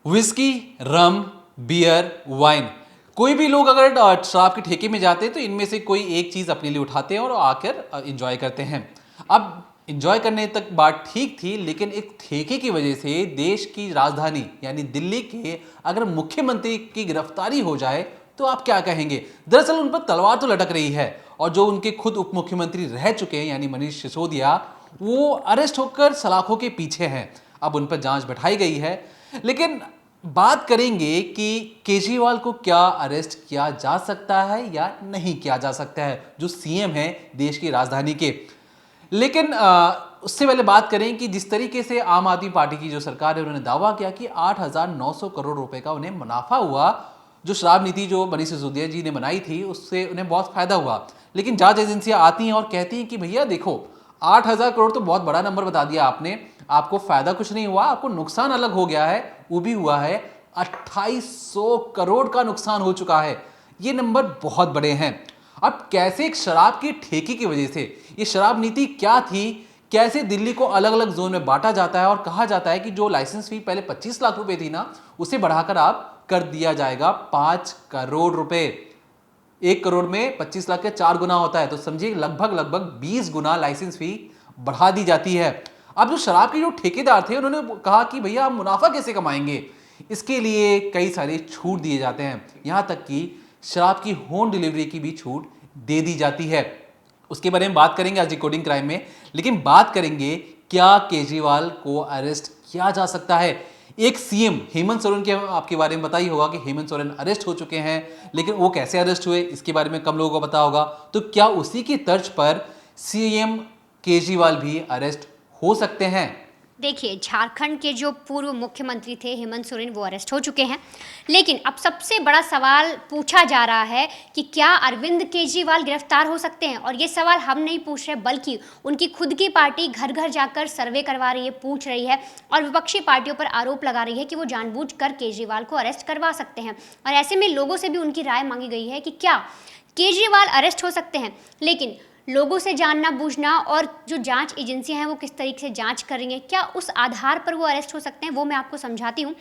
Whisky, रम, beer, wine, कोई भी लोग अगर शराब के ठेके में जाते हैं तो इनमें से कोई एक चीज अपने लिए उठाते हैं और आकर एंजॉय करते हैं। अब एंजॉय करने तक बात ठीक थी, लेकिन एक ठेके की वजह से देश की राजधानी यानी दिल्ली के अगर मुख्यमंत्री की गिरफ्तारी हो जाए तो आप क्या कहेंगे। दरअसल उन पर तलवार तो लटक रही है और जो उनके खुद उप मुख्यमंत्री रह चुके हैं यानी मनीष सिसोदिया, वो अरेस्ट होकर सलाखों के पीछे हैं। अब उन पर जांच बैठाई गई है, लेकिन बात करेंगे कि केजरीवाल को क्या अरेस्ट किया जा सकता है या नहीं किया जा सकता है, जो सीएम है देश की राजधानी के। लेकिन उससे पहले बात करें कि जिस तरीके से आम आदमी पार्टी की जो सरकार है, उन्होंने दावा किया कि 8,900 करोड़ रुपए का उन्हें मुनाफा हुआ। जो शराब नीति जो मनीष सिसोदिया जी ने बनाई थी उससे उन्हें बहुत फायदा हुआ। लेकिन जांच एजेंसियां आती हैं और कहती हैं कि भैया देखो, 8,000 करोड़ तो बहुत बड़ा नंबर बता दिया आपने, आपको फायदा कुछ नहीं हुआ, आपको नुकसान अलग हो गया है। वो भी हुआ है 2,800 करोड़ का नुकसान हो चुका है। ये नंबर बहुत बड़े हैं। अब कैसे एक शराब की ठेके की वजह से, ये शराब नीति क्या थी, कैसे दिल्ली को अलग अलग जोन में बांटा जाता है और कहा जाता है कि जो लाइसेंस फी पहले 25 लाख रुपए थी ना, उसे बढ़ाकर आप कर दिया जाएगा 5 करोड़ रुपए। 1 करोड़ में 25 लाख के 4 गुना होता है, तो समझिए लगभग लगभग 20 गुना लाइसेंस फी बढ़ा दी जाती है। अब जो शराब के जो ठेकेदार थे उन्होंने कहा कि भैया हम मुनाफा कैसे कमाएंगे, इसके लिए कई सारे छूट दिए जाते हैं। यहां तक कि शराब की होम डिलीवरी की भी छूट दे दी जाती है। उसके बारे में बात करेंगे आज डिकोडिंग क्राइम में, लेकिन बात करेंगे क्या केजरीवाल को अरेस्ट किया जा सकता है। एक सीएम हेमंत सोरेन के आपके बारे में पता ही होगा कि हेमंत सोरेन अरेस्ट हो चुके हैं, लेकिन वो कैसे अरेस्ट हुए इसके बारे में कम लोगों को पता होगा। तो क्या उसी की तर्ज पर सीएम केजरीवाल भी अरेस्ट हो सकते हैं? देखिए, झारखंड के जो पूर्व मुख्यमंत्री थे हेमंत सोरेन, वो अरेस्ट हो चुके हैं। लेकिन अब सबसे बड़ा सवाल पूछा जा रहा है कि क्या अरविंद केजरीवाल गिरफ्तार हो सकते हैं। और ये सवाल हम नहीं पूछ रहे, बल्कि उनकी खुद की पार्टी घर घर जाकर सर्वे करवा रही है, पूछ रही है और विपक्षी पार्टियों पर आरोप लगा रही है कि वो जानबूझकर केजरीवाल को अरेस्ट करवा सकते हैं। और ऐसे में लोगों से भी उनकी राय मांगी गई है कि क्या केजरीवाल अरेस्ट हो सकते हैं। लेकिन लोगों से जानना बूझना और जो जांच एजेंसियां हैं वो किस तरीके से जांच कर रही हैं, क्या उस आधार पर वो अरेस्ट हो सकते हैं, वो मैं आपको समझाती हूँ।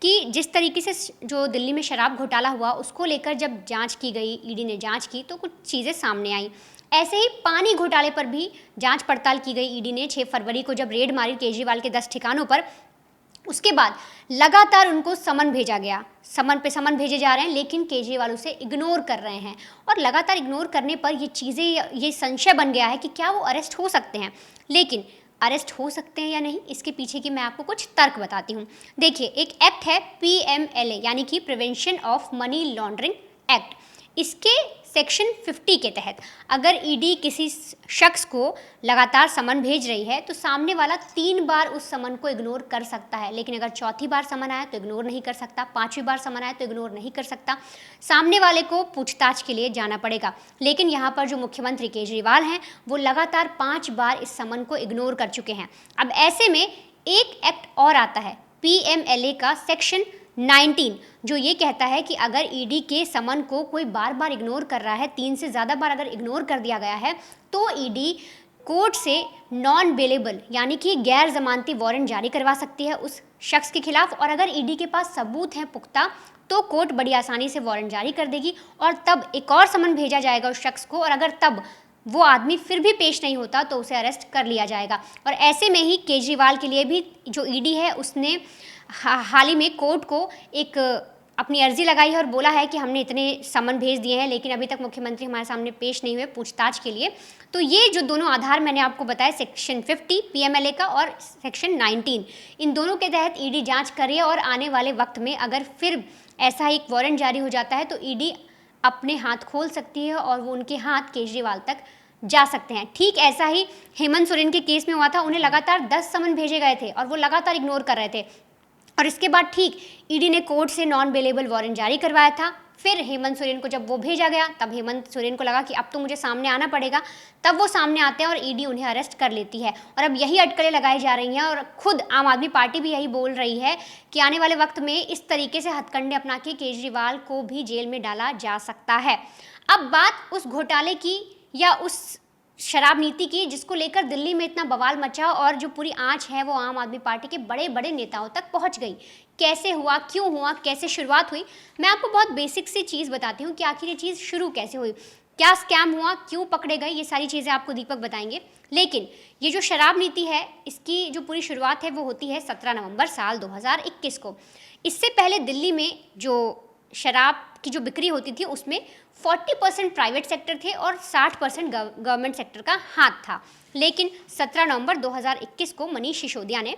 कि जिस तरीके से जो दिल्ली में शराब घोटाला हुआ उसको लेकर जब जांच की गई, ईडी ने जांच की, तो कुछ चीज़ें सामने आई। ऐसे ही पानी घोटाले पर भी जांच पड़ताल की गई। ईडी ने 6 फरवरी को जब रेड मारी केजरीवाल के 10 ठिकानों पर, उसके बाद लगातार उनको समन भेजा गया, समन पे समन भेजे जा रहे हैं, लेकिन केजरीवाल उसे इग्नोर कर रहे हैं। और लगातार इग्नोर करने पर ये चीज़ें, ये संशय बन गया है कि क्या वो अरेस्ट हो सकते हैं। लेकिन अरेस्ट हो सकते हैं या नहीं, इसके पीछे की मैं आपको कुछ तर्क बताती हूँ। देखिए, एक एक्ट है PMLA यानी कि prevention of money laundering act. इसके सेक्शन 50 के तहत अगर ईडी किसी शख्स को लगातार समन भेज रही है तो सामने वाला 3 बार उस समन को इग्नोर कर सकता है। लेकिन अगर चौथी बार समन आया तो इग्नोर नहीं कर सकता, 5वीं बार समन आया तो इग्नोर नहीं कर सकता। सामने वाले को पूछताछ के लिए जाना पड़ेगा। लेकिन यहाँ पर जो मुख्यमंत्री केजरीवाल हैं वो लगातार 5 बार इस समन को इग्नोर कर चुके हैं। अब ऐसे में एक एक्ट और आता है PMLA का सेक्शन 19, जो ये कहता है कि अगर ईडी के समन को कोई बार बार इग्नोर कर रहा है, 3 से ज़्यादा बार अगर इग्नोर कर दिया गया है, तो ईडी कोर्ट से नॉन बेलेबल यानी कि गैर जमानती वारंट जारी करवा सकती है उस शख्स के खिलाफ। और अगर ईडी के पास सबूत हैं पुख्ता, तो कोर्ट बड़ी आसानी से वारंट जारी कर देगी और तब एक और समन भेजा जाएगा उस शख्स को। और अगर तब वो आदमी फिर भी पेश नहीं होता तो उसे अरेस्ट कर लिया जाएगा। और ऐसे में ही केजरीवाल के लिए भी जो ईडी है उसने हाल ही में कोर्ट को एक अपनी अर्जी लगाई है और बोला है कि हमने इतने समन भेज दिए हैं, लेकिन अभी तक मुख्यमंत्री हमारे सामने पेश नहीं हुए पूछताछ के लिए। तो ये जो दोनों आधार मैंने आपको बताया, सेक्शन 50 PMLA का और सेक्शन 19, इन दोनों के तहत ईडी जांच कर रही है। और आने वाले वक्त में अगर फिर ऐसा एक वारंट जारी हो जाता है तो ईडी अपने हाथ खोल सकती है और वो उनके हाथ केजरीवाल तक जा सकते हैं। ठीक ऐसा ही हेमंत सोरेन के केस में हुआ था। उन्हें लगातार 10 समन भेजे गए थे और वो लगातार इग्नोर कर रहे थे। और इसके बाद ठीक ईडी ने कोर्ट से नॉन बेलेबल वारंट जारी करवाया था। फिर हेमंत सोरेन को जब वो भेजा गया, तब हेमंत सोरेन को लगा कि अब तो मुझे सामने आना पड़ेगा। तब वो सामने आते हैं और ईडी उन्हें अरेस्ट कर लेती है। और अब यही अटकलें लगाई जा रही हैं और खुद आम आदमी पार्टी भी यही बोल रही है कि आने वाले वक्त में इस तरीके से हथकंडे अपना के केजरीवाल को भी जेल में डाला जा सकता है। अब बात उस घोटाले की या उस शराब नीति की जिसको लेकर दिल्ली में इतना बवाल मचा और जो पूरी आंच है वो आम आदमी पार्टी के बड़े बड़े नेताओं तक पहुंच गई। कैसे हुआ, क्यों हुआ, कैसे शुरुआत हुई। मैं आपको बहुत बेसिक सी चीज़ बताती हूँ कि आखिर ये चीज़ शुरू कैसे हुई, क्या स्कैम हुआ, क्यों पकड़े गए, ये सारी चीज़ें आपको दीपक बताएंगे। लेकिन ये जो शराब नीति है, इसकी जो पूरी शुरुआत है वो होती है 17 नवंबर साल 2021 को। इससे पहले दिल्ली में जो शराब की जो बिक्री होती थी उसमें 40% प्राइवेट सेक्टर थे और 60% गवर्नमेंट सेक्टर का हाथ था। लेकिन 17 नवंबर 2021 को मनीष सिसोदिया ने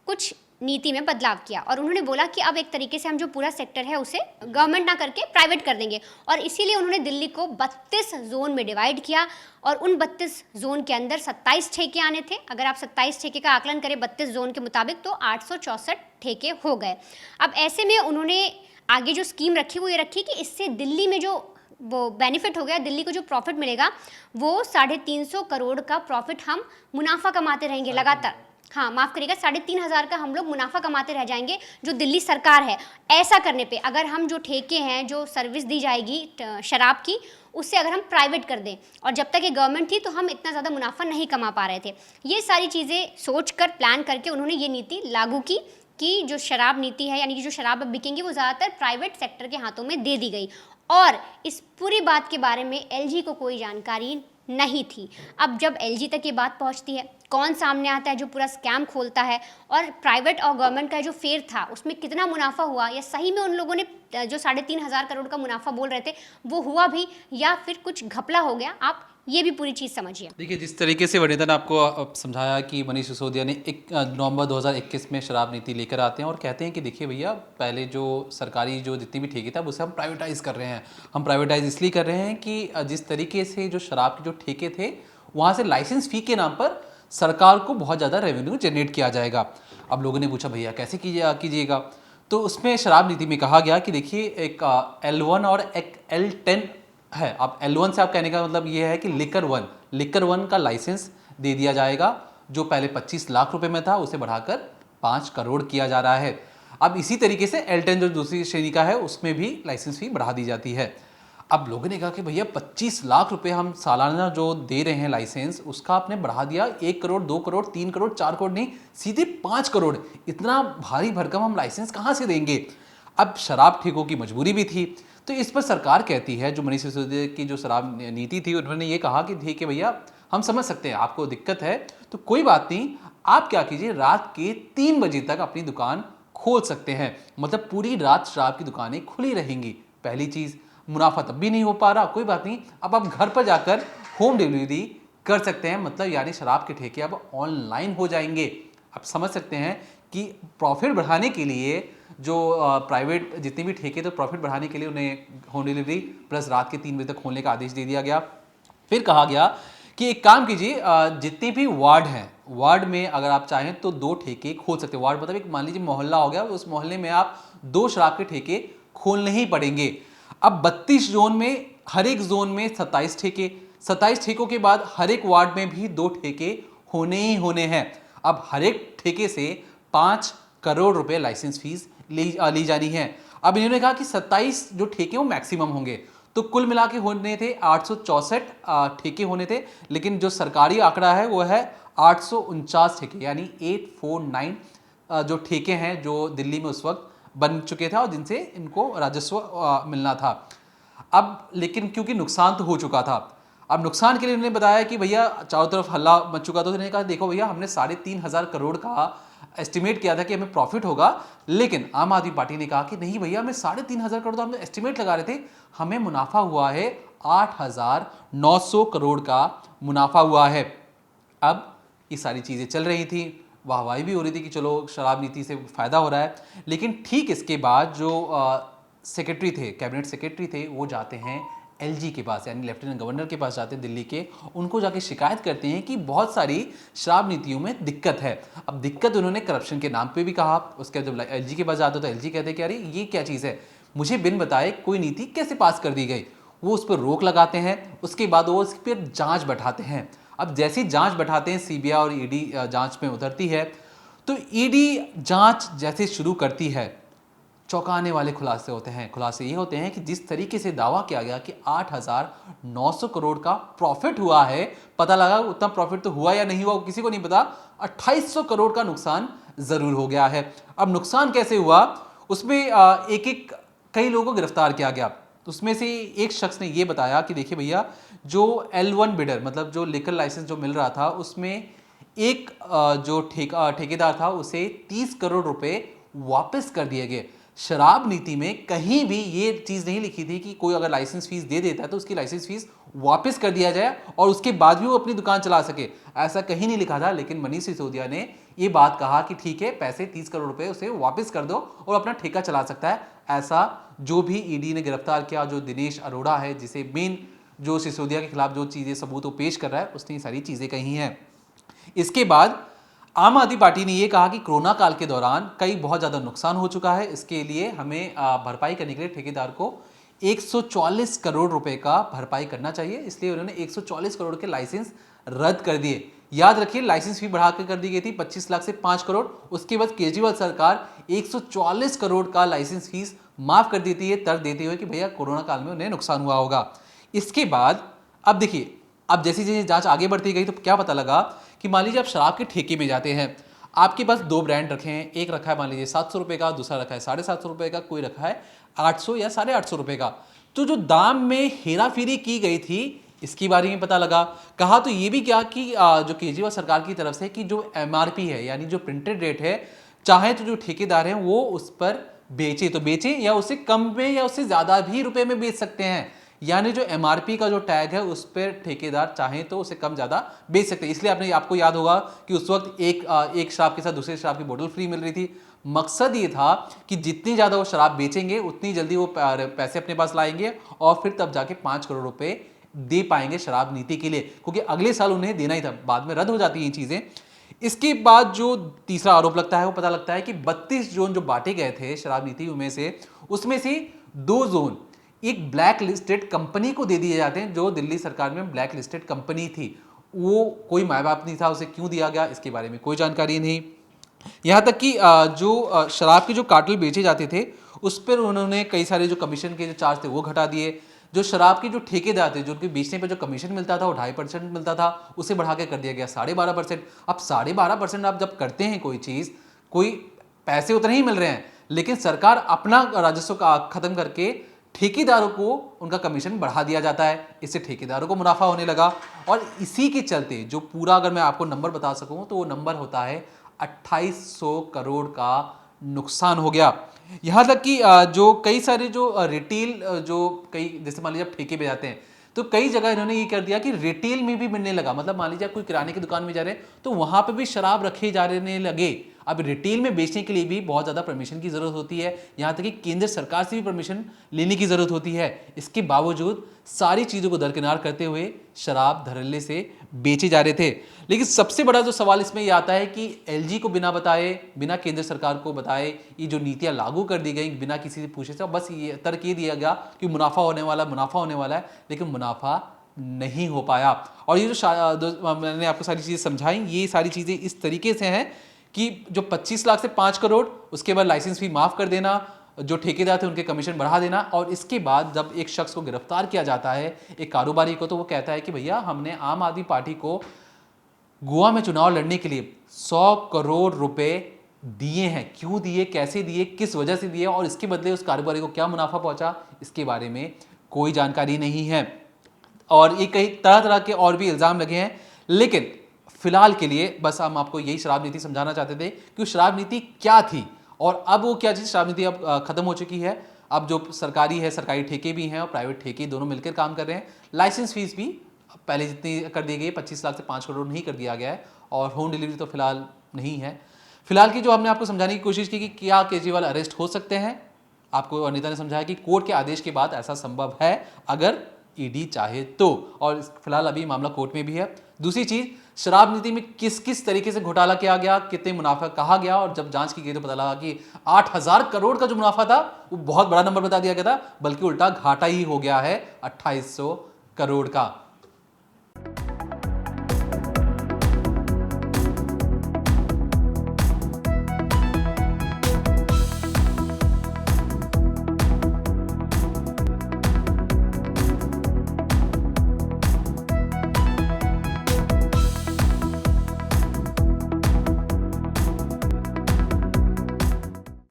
कुछ नीति में बदलाव किया और उन्होंने बोला कि अब एक तरीके से हम जो पूरा सेक्टर है उसे गवर्नमेंट ना करके प्राइवेट कर देंगे। और इसीलिए उन्होंने दिल्ली को 32 जोन में डिवाइड किया और उन 32 जोन के अंदर 27 ठेके आने थे। अगर आप 27 ठेके का आकलन करें 32 जोन के मुताबिक तो 864 ठेके हो गए। अब ऐसे में उन्होंने आगे जो स्कीम रखी वो ये रखी कि इससे दिल्ली में जो वो बेनिफिट हो गया, दिल्ली को जो प्रॉफिट मिलेगा वो 350 करोड़ का प्रॉफिट हम मुनाफा कमाते रहेंगे लगातार। हाँ माफ़ करिएगा, 3,500 का हम लोग मुनाफा कमाते रह जाएंगे जो दिल्ली सरकार है। ऐसा करने पे अगर हम जो ठेके हैं, जो सर्विस दी जाएगी शराब की, उससे अगर हम प्राइवेट कर दें और जब तक ये गवर्नमेंट थी तो हम इतना ज़्यादा मुनाफा नहीं कमा पा रहे थे। ये सारी चीज़ें सोच कर प्लान करके उन्होंने ये नीति लागू की कि जो शराब नीति है यानी कि जो शराब अब बिकेंगी वो ज़्यादातर प्राइवेट सेक्टर के हाथों में दे दी गई। और इस पूरी बात के बारे में एलजी को कोई जानकारी नहीं थी। अब जब एलजी तक ये बात पहुंचती है, कौन सामने आता है जो पूरा स्कैम खोलता है और प्राइवेट और गवर्नमेंट का जो फेयर था उसमें कितना मुनाफा हुआ, या सही में उन लोगों ने जो 3,500 करोड़ का मुनाफा बोल रहे थे वो हुआ भी या फिर कुछ घपला हो गया, आप ये भी पूरी चीज़ समझिए। देखिए, जिस तरीके से वनिता ने आपको समझाया कि मनीष सिसोदिया ने 1 नवंबर 2021 में शराब नीति लेकर आते हैं और कहते हैं कि देखिए भैया, पहले जो सरकारी जो जितनी भी ठेके था उसे हम प्राइवेटाइज कर रहे हैं। हम प्राइवेटाइज इसलिए कर रहे हैं कि जिस तरीके से जो शराब के जो ठेके थे वहाँ से लाइसेंस फ़ी के नाम पर सरकार को बहुत ज़्यादा रेवेन्यू जनरेट किया जाएगा। अब लोगों ने पूछा भैया कैसे कीजिएगा, तो उसमें शराब नीति में कहा गया कि देखिए एक L1 और एक L10 है। अब L1 से आप कहने का मतलब ये है कि लिकर वन का लाइसेंस दे दिया जाएगा, जो पहले 25 लाख रुपए में था उसे बढ़ाकर 5 करोड़ किया जा रहा है। अब इसी तरीके से L10 जो दूसरी श्रेणी का है उसमें भी लाइसेंस फी बढ़ा दी जाती है। अब लोगों ने कहा कि भैया 25 लाख रुपए हम सालाना जो दे रहे हैं लाइसेंस, उसका आपने बढ़ा दिया 1 करोड़, 2 करोड़, 3 करोड़, 4 करोड़ नहीं, सीधे 5 करोड़। इतना भारी भरकम हम लाइसेंस कहाँ से देंगे? अब शराब ठेकों की मजबूरी भी थी, तो इस पर सरकार कहती है, जो मनीष सिसोदिया की जो शराब नीति थी उन्होंने ये कहा कि ठीक है भैया, हम समझ सकते हैं आपको दिक्कत है, तो कोई बात नहीं, आप क्या कीजिए, रात के 3 बजे तक अपनी दुकान खोल सकते हैं। मतलब पूरी रात शराब की दुकानें खुली रहेंगी। पहली चीज़, मुनाफा तब भी नहीं हो पा रहा, कोई बात नहीं, अब आप घर पर जाकर होम डिलीवरी कर सकते हैं। मतलब यानी शराब के ठेके अब ऑनलाइन हो जाएंगे। आप समझ सकते हैं कि प्रॉफिट बढ़ाने के लिए जो प्राइवेट जितने भी ठेके, तो प्रॉफिट बढ़ाने के लिए उन्हें होम डिलीवरी प्लस रात के 3 बजे तक खोलने का आदेश दे दिया गया। फिर कहा गया कि एक काम कीजिए, जितने भी वार्ड हैं, वार्ड में अगर आप चाहें तो 2 ठेके खोल सकते हैं। वार्ड मतलब एक मान लीजिए मोहल्ला हो गया, उस मोहल्ले में आप 2 शराब के ठेके खोलने ही पड़ेंगे। अब 32 जोन में, हर एक जोन में 27 ठेके, 27 ठेकों के बाद हर एक वार्ड में भी 2 ठेके होने ही होने हैं। अब हर एक ठेके से 5 करोड़ रुपए लाइसेंस फीस ली जानी है। अब इन्होंने कहा कि 27 जो ठेके वो मैक्सिमम होंगे, तो कुल मिला के होने थे 864 ठेके होने थे, लेकिन जो सरकारी आंकड़ा है वो है 849 ठेके, यानी 849 जो ठेके हैं जो दिल्ली में उस वक्त बन चुके थे और जिनसे इनको राजस्व मिलना था। अब लेकिन क्योंकि नुकसान तो हो चुका था, अब नुकसान के लिए उन्होंने बताया कि भैया चारों तरफ हल्ला मच चुका था, तो उन्होंने कहा देखो भैया, हमने 3,500 करोड़ का एस्टिमेट किया था कि हमें प्रॉफिट होगा, लेकिन आम आदमी पार्टी ने कहा कि नहीं भैया, हमें 3,500 करोड़ तो हमने एस्टिमेट लगा रहे थे, हमें मुनाफा हुआ है 8,900 करोड़ का मुनाफा हुआ है। अब ये सारी चीज़ें चल रही थी, वाहवाही भी हो रही थी कि चलो शराब नीति से फ़ायदा हो रहा है। लेकिन ठीक इसके बाद जो सेक्रेटरी थे, कैबिनेट सेक्रेटरी थे, वो जाते हैं एलजी के पास, यानी लेफ्टिनेंट गवर्नर के पास जाते हैं दिल्ली के, उनको जाके शिकायत करते हैं कि बहुत सारी शराब नीतियों में दिक्कत है। अब दिक्कत उन्होंने करप्शन के नाम पे भी कहा। उसके बाद जब एलजी के पास जाते तो एलजी कहते कि अरे ये क्या चीज़ है, मुझे बिन बताए कोई नीति कैसे पास कर दी गई। वो उस पर रोक लगाते हैं, उसके बाद वो उस पर जाँच बैठाते हैं। अब जैसी जाँच बैठाते हैं, सीबीआई और ईडी जाँच में उतरती है, तो ईडी जाँच जैसे शुरू करती है, चौंकाने वाले खुलासे होते हैं। खुलासे ये होते हैं कि जिस तरीके से दावा किया गया कि 8,900 करोड़ का प्रॉफिट हुआ है, पता लगा उतना प्रॉफिट तो हुआ या नहीं हुआ किसी को नहीं पता, 2,800 करोड़ का नुकसान जरूर हो गया है। अब नुकसान कैसे हुआ, उसमें एक एक कई लोगों को गिरफ्तार किया गया। तो उसमें से एक शख्स ने ये बताया कि देखिए भैया, जो L1 बिडर मतलब जो लिकर लाइसेंस जो मिल रहा था, उसमें एक जो ठेकेदार था उसे 30 करोड़ रुपए वापस कर दिए गए। शराब नीति में कहीं भी ये चीज नहीं लिखी थी कि कोई अगर लाइसेंस फीस दे देता है तो उसकी लाइसेंस फीस वापस कर दिया जाए और उसके बाद भी वो अपनी दुकान चला सके, ऐसा कहीं नहीं लिखा था। लेकिन मनीष सिसोदिया ने ये बात कहा कि ठीक है, पैसे 30 करोड़ रुपए उसे वापस कर दो और अपना ठेका चला सकता है। ऐसा जो भी ईडी ने गिरफ्तार किया, जो दिनेश अरोड़ा है, जिसे मेन जो सिसोदिया के खिलाफ जो चीजें सबूत वो पेश कर रहा है, उसने ये सारी चीजें कही हैं। इसके बाद आम आदमी पार्टी ने यह कहा कि कोरोना काल के दौरान कई बहुत ज्यादा नुकसान हो चुका है, इसके लिए हमें भरपाई करने के लिए ठेकेदार को 144 करोड़ रुपए का भरपाई करना चाहिए। इसलिए उन्होंने 144 करोड़ के लाइसेंस रद्द कर दिए। याद रखिए, लाइसेंस फी बढ़ा कर दी गई थी 25 लाख से 5 करोड़। उसके बाद केजरीवाल सरकार 144 करोड़ का लाइसेंस फीस माफ कर देती है, तर्क देते हुए कि भैया कोरोना काल में उन्हें नुकसान हुआ होगा। इसके बाद अब देखिए, अब जैसी जैसी जांच आगे बढ़ती गई तो क्या पता लगा कि मान लीजिए आप शराब के ठेके में जाते हैं, आपके पास दो ब्रांड रखे हैं, एक रखा है मान लीजिए 700 रुपए का, दूसरा रखा है 750 रुपए का, कोई रखा है 800 या 850 रुपए का। तो जो दाम में हेरा फेरी की गई थी, इसके बारे में पता लगा। कहा तो ये भी क्या कि जो केजरीवाल सरकार की तरफ से कि जो MRP है, यानी जो प्रिंटेड रेट है, चाहे तो जो ठेकेदार हैं वो उस पर बेचे तो बेचे, या उससे कम में या उससे ज्यादा भी रुपए में बेच सकते हैं। यानी जो MRP का जो टैग है उस पर ठेकेदार चाहे तो उसे कम ज्यादा बेच सकते हैं। इसलिए आपको याद होगा कि उस वक्त एक शराब के साथ दूसरे शराब की बोतल फ्री मिल रही थी। मकसद ये था कि जितनी ज्यादा वो शराब बेचेंगे उतनी जल्दी वो पैसे अपने पास लाएंगे और फिर तब जाके 5 करोड़ रुपए दे पाएंगे शराब नीति के लिए, क्योंकि अगले साल उन्हें देना ही था। बाद में रद्द हो जाती हैं ये चीजें। इसके बाद जो तीसरा आरोप लगता है वो पता लगता है कि 32 जोन जो बांटे गए थे शराब नीति में से, उसमें से 2 जोन एक ब्लैक लिस्टेड कंपनी को दे दिए जाते हैं। जो दिल्ली सरकार में ब्लैक लिस्टेड कंपनी थी, वो कोई माय बाप नहीं था, उसे क्यों दिया गया इसके बारे में कोई जानकारी नहीं। यहां तक कि जो शराब के जो कार्टल बेचे जाते थे उस पर उन्होंने कई सारे जो कमीशन के जो चार्ज थे वो घटा दिए। जो शराब के जो ठेकेदार थे, जो उनके बेचने पर जो कमीशन मिलता था वो 2.5% मिलता था, उसे बढ़ा के कर दिया गया 12.5%। अब 12.5% आप जब करते हैं कोई चीज, कोई पैसे उतने ही मिल रहे हैं, लेकिन सरकार अपना राजस्व का खत्म करके ठेकेदारों को उनका कमीशन बढ़ा दिया जाता है। इससे ठेकेदारों को मुनाफा होने लगा। और इसी के चलते जो पूरा, अगर मैं आपको नंबर बता सकूं तो वो नंबर होता है 2800 करोड़ का नुकसान हो गया। यहां तक कि जो कई सारे जो रिटेल जो कई, जैसे मान लीजिए आप ठेके पे जाते हैं तो कई जगह इन्होंने ये कर दिया कि रिटेल में भी मिलने लगा। मतलब मान लीजिए आप कोई किराने की दुकान में जा रहे हैं तो वहां पे भी शराब रखे जाने लगे। अब रिटेल में बेचने के लिए भी बहुत ज़्यादा परमिशन की ज़रूरत होती है, यहाँ तक कि केंद्र सरकार से भी परमिशन लेने की ज़रूरत होती है। इसके बावजूद सारी चीज़ों को दरकिनार करते हुए शराब धड़ल्ले से बेचे जा रहे थे। लेकिन सबसे बड़ा जो सवाल इसमें यह आता है कि LG को बिना बताए, बिना केंद्र सरकार को बताए ये जो नीतियाँ लागू कर दी गई, बिना किसी से पूछे से, बस ये तर्क ये दिया गया कि मुनाफा होने वाला है, लेकिन मुनाफा नहीं हो पाया। और ये जो मैंने आपको सारी चीज़ें समझाई, ये सारी चीज़ें इस तरीके से हैं कि जो 25 लाख से 5 करोड़, उसके बाद लाइसेंस फी माफ कर देना, जो ठेकेदार थे उनके कमीशन बढ़ा देना, और इसके बाद जब एक शख्स को गिरफ्तार किया जाता है, एक कारोबारी को, तो वो कहता है कि भैया हमने आम आदमी पार्टी को गोवा में चुनाव लड़ने के लिए 100 करोड़ रुपए दिए हैं। क्यों दिए, कैसे दिए, किस वजह से दिए, और इसके बदले उस कारोबारी को क्या मुनाफा पहुंचा, इसके बारे में कोई जानकारी नहीं है। और ये कई तरह तरह के और भी इल्ज़ाम लगे हैं। लेकिन फिलहाल के लिए बस हम आपको यही शराब नीति समझाना चाहते थे कि शराब नीति क्या थी और अब वो क्या चीज़। शराब नीति अब खत्म हो चुकी है। अब जो सरकारी है, सरकारी ठेके भी हैं और प्राइवेट ठेके दोनों मिलकर काम कर रहे हैं। लाइसेंस फीस भी पहले जितनी कर दी गई 25 लाख से 5 करोड़ नहीं कर दिया गया है, और होम डिलीवरी तो फिलहाल नहीं है। फिलहाल की जो हमने आपको समझाने की कोशिश की कि क्या केजरीवाल अरेस्ट हो सकते हैं, आपको नेता ने समझाया कि कोर्ट के आदेश के बाद ऐसा संभव है अगर ईडी चाहे तो, और फिलहाल अभी मामला कोर्ट में भी है। दूसरी चीज, शराब नीति में किस किस तरीके से घोटाला किया गया, कितने मुनाफा कहा गया, और जब जांच की गई तो पता लगा कि 8000 करोड़ का जो मुनाफा था वो बहुत बड़ा नंबर बता दिया गया था, बल्कि उल्टा घाटा ही हो गया है 2800 करोड़ का।